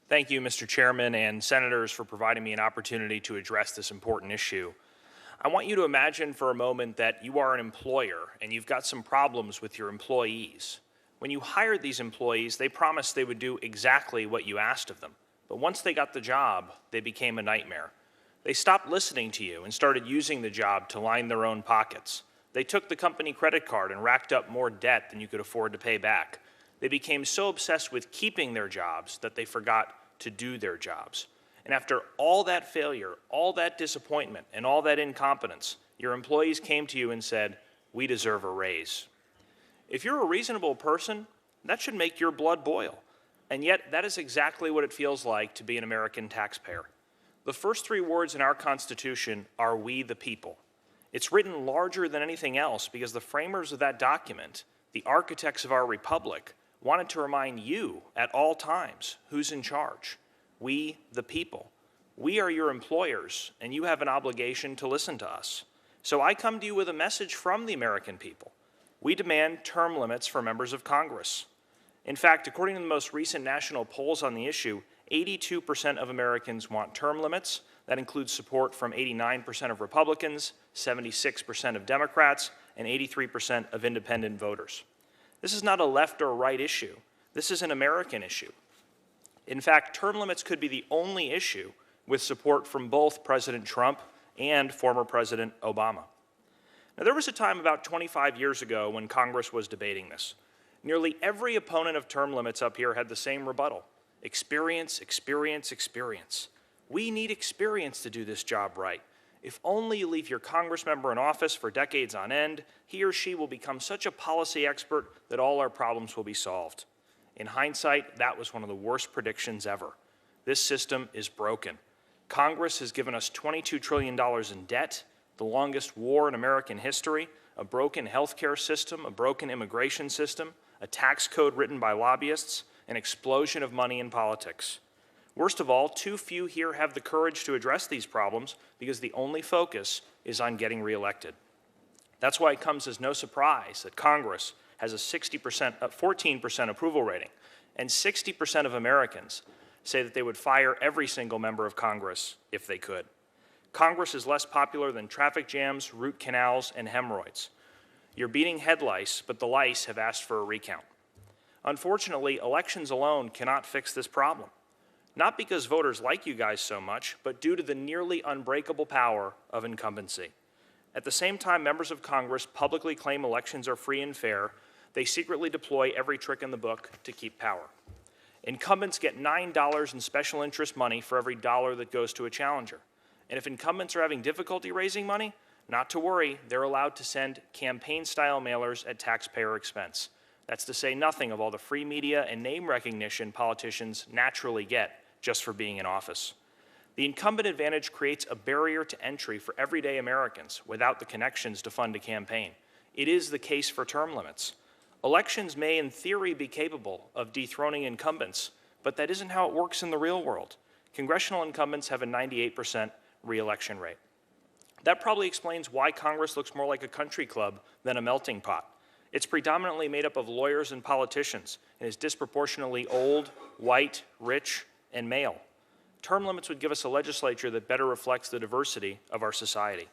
Thank you, Mr. Chairman and Senators, for providing me an opportunity to address this important issue. I want you to imagine for a moment that you are an employer and you've got some problems with your employees. When you hired these employees, they promised they would do exactly what you asked of them. But once they got the job, they became a nightmare. They stopped listening to you and started using the job to line their own pockets. They took the company credit card and racked up more debt than you could afford to pay back. They became so obsessed with keeping their jobs that they forgot to do their jobs. And after all that failure, all that disappointment, and all that incompetence, your employees came to you and said, "We deserve a raise." If you're a reasonable person, that should make your blood boil. And yet, that is exactly what it feels like to be an American taxpayer. The first three words in our Constitution are "we the people." It's written larger than anything else because the framers of that document, the architects of our republic, wanted to remind you at all times who's in charge. We the people. We are your employers, and you have an obligation to listen to us. So I come to you with a message from the American people. We demand term limits for members of Congress. In fact, according to the most recent national polls on the issue, 82% of Americans want term limits. That includes support from 89% of Republicans, 76% of Democrats, and 83% of independent voters. This is not a left or right issue. This is an American issue. In fact, term limits could be the only issue with support from both President Trump and former President Obama. Now, there was a time about 25 years ago when Congress was debating this. Nearly every opponent of term limits up here had the same rebuttal: experience, experience, experience. We need experience to do this job right. If only you leave your Congress member in office for decades on end, he or she will become such a policy expert that all our problems will be solved. In hindsight, that was one of the worst predictions ever. This system is broken. Congress has given us $22 trillion in debt, the longest war in American history, a broken healthcare system, a broken immigration system, a tax code written by lobbyists, an explosion of money in politics. Worst of all, too few here have the courage to address these problems because the only focus is on getting reelected. That's why it comes as no surprise that Congress has a 14% approval rating, and 60% of Americans say that they would fire every single member of Congress if they could. Congress is less popular than traffic jams, root canals, and hemorrhoids. You're beating head lice, but the lice have asked for a recount. Unfortunately, elections alone cannot fix this problem. Not because voters like you guys so much, but due to the nearly unbreakable power of incumbency. At the same time members of Congress publicly claim elections are free and fair, they secretly deploy every trick in the book to keep power. Incumbents get $9 in special interest money for every dollar that goes to a challenger. And if incumbents are having difficulty raising money, not to worry, they're allowed to send campaign-style mailers at taxpayer expense. That's to say nothing of all the free media and name recognition politicians naturally get just for being in office. The incumbent advantage creates a barrier to entry for everyday Americans without the connections to fund a campaign. It is the case for term limits. Elections may, in theory, be capable of dethroning incumbents, but that isn't how it works in the real world. Congressional incumbents have a 98% re-election rate. That probably explains why Congress looks more like a country club than a melting pot. It's predominantly made up of lawyers and politicians, and is disproportionately old, white, rich, and male. Term limits would give us a legislature that better reflects the diversity of our society.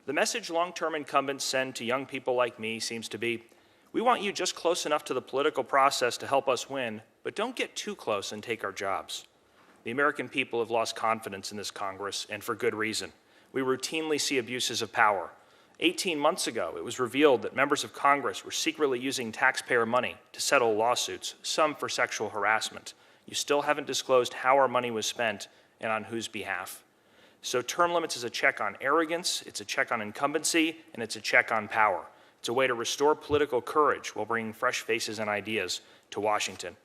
The message long-term incumbents send to young people like me seems to be, we want you just close enough to the political process to help us win, but don't get too close and take our jobs. The American people have lost confidence in this Congress, and for good reason. We routinely see abuses of power. 18 months ago, it was revealed that members of Congress were secretly using taxpayer money to settle lawsuits, some for sexual harassment. You still haven't disclosed how our money was spent and on whose behalf. So term limits is a check on arrogance, it's a check on incumbency, and it's a check on power. It's a way to restore political courage while bringing fresh faces and ideas to Washington.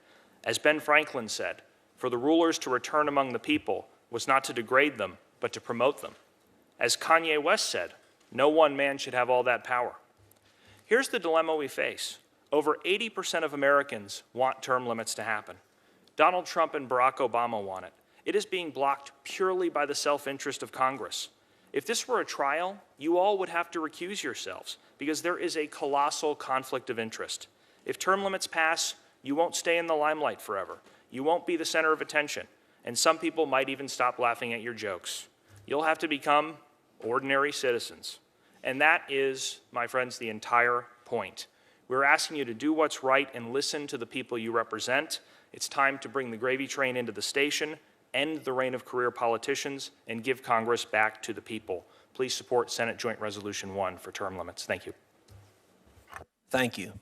As Ben Franklin said, for the rulers to return among the people was not to degrade them, but to promote them. As Kanye West said, no one man should have all that power. Here's the dilemma we face. Over 80% of Americans want term limits to happen. Donald Trump and Barack Obama want it. It is being blocked purely by the self-interest of Congress. If this were a trial, you all would have to recuse yourselves because there is a colossal conflict of interest. If term limits pass, you won't stay in the limelight forever. You won't be the center of attention, and some people might even stop laughing at your jokes. You'll have to become ordinary citizens. And that is, my friends, the entire point. We're asking you to do what's right and listen to the people you represent. It's time to bring the gravy train into the station, end the reign of career politicians, and give Congress back to the people. Please support Senate Joint Resolution 1 for term limits. Thank you. Thank you.